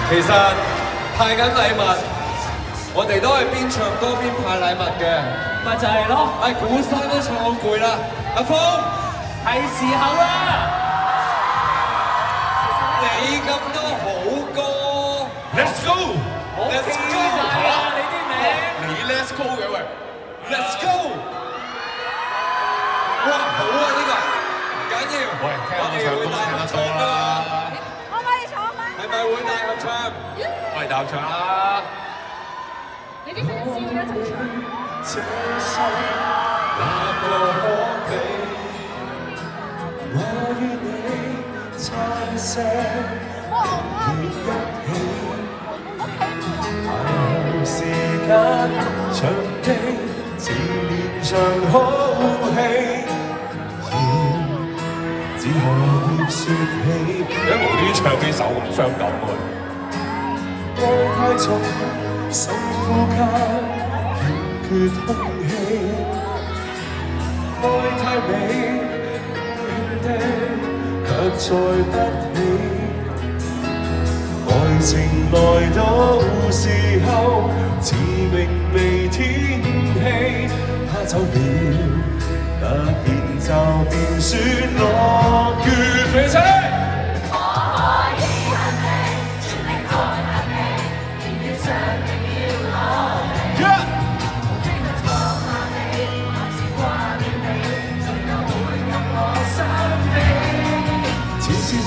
其實派緊禮物，我哋都係邊唱歌邊派禮物嘅，咪就係咯。古生都唱好攰啦，阿峰係時候啦。你咁多好歌 Let's go， 我記晒啦，你啲名。你 Let's go 嘅喂 ，Let's go！ 哇，好啊呢個，唔緊要，喂，聽我唱歌聽得多啦。可唔可以坐啊？係咪會大合唱？喂，大合唱啦！你啲 fans 要一齊唱。這世哪個可比？我與你撐聲亦一起。排時間場地，似連場好戲，只可以説起。你無端唱呢首咁傷感喎。愛太重，深呼吸，欠缺空氣。愛太美，輕的卻載不起。愛情來到時候，似明媚天氣，他走了，突然就變旋落月飛車。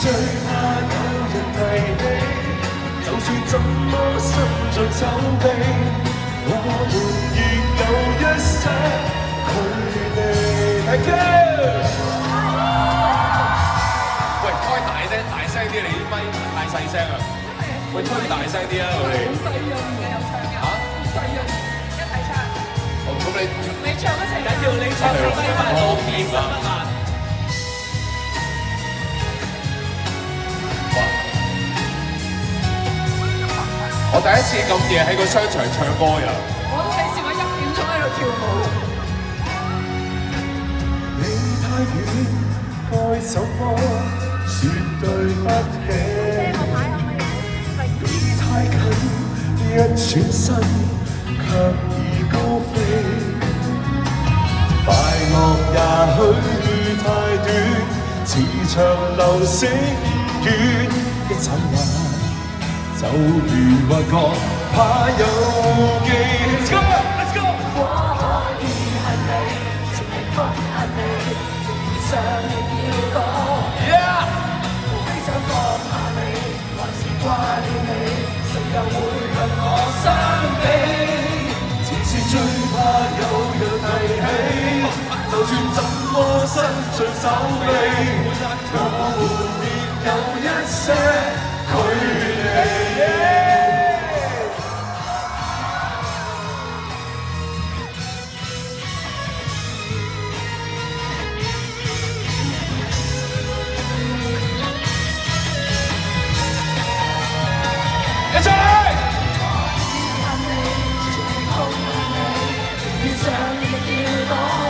最怕有人提起，就算怎麼心像手臂，我們亦有一些距離。大家，喂，開大聲啲，你啲咪太細聲啊！喂，吹大聲啲啊，我哋。好細音嘅有唱嘅。好細音，一齊唱。好，咁你唱一齊。緊要你唱你咪快我變身啊嘛！我第一次咁夜喺個商場唱歌呀！我都係試過1點鐘喺度跳舞。你太遠，該怎麼説對不起？你太近，一轉身卻已高飛。快樂也許太短，似長流星雨，一眨眼。就如幻覺，怕有記。Let's go, let's go。我可以恨你，情力不恨你，遇上亦要講。Yeah。非想放下你，還是掛念你，誰又會跟我相比？只是最怕有人提起，就算怎麼伸長手臂，我們亦有一些距離。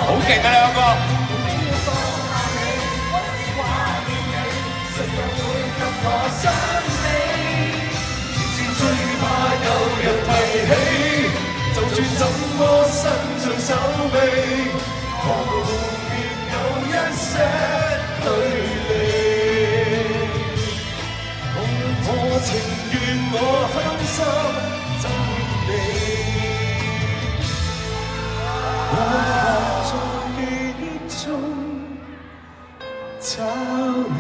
好勁啊兩個！最怕有人提起，就算怎麼伸長手臂，我亦有一些距離。我情願我狠心憎你。在記憶中找你。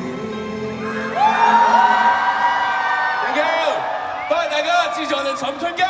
Thank you，多謝大家支持我哋尋春街。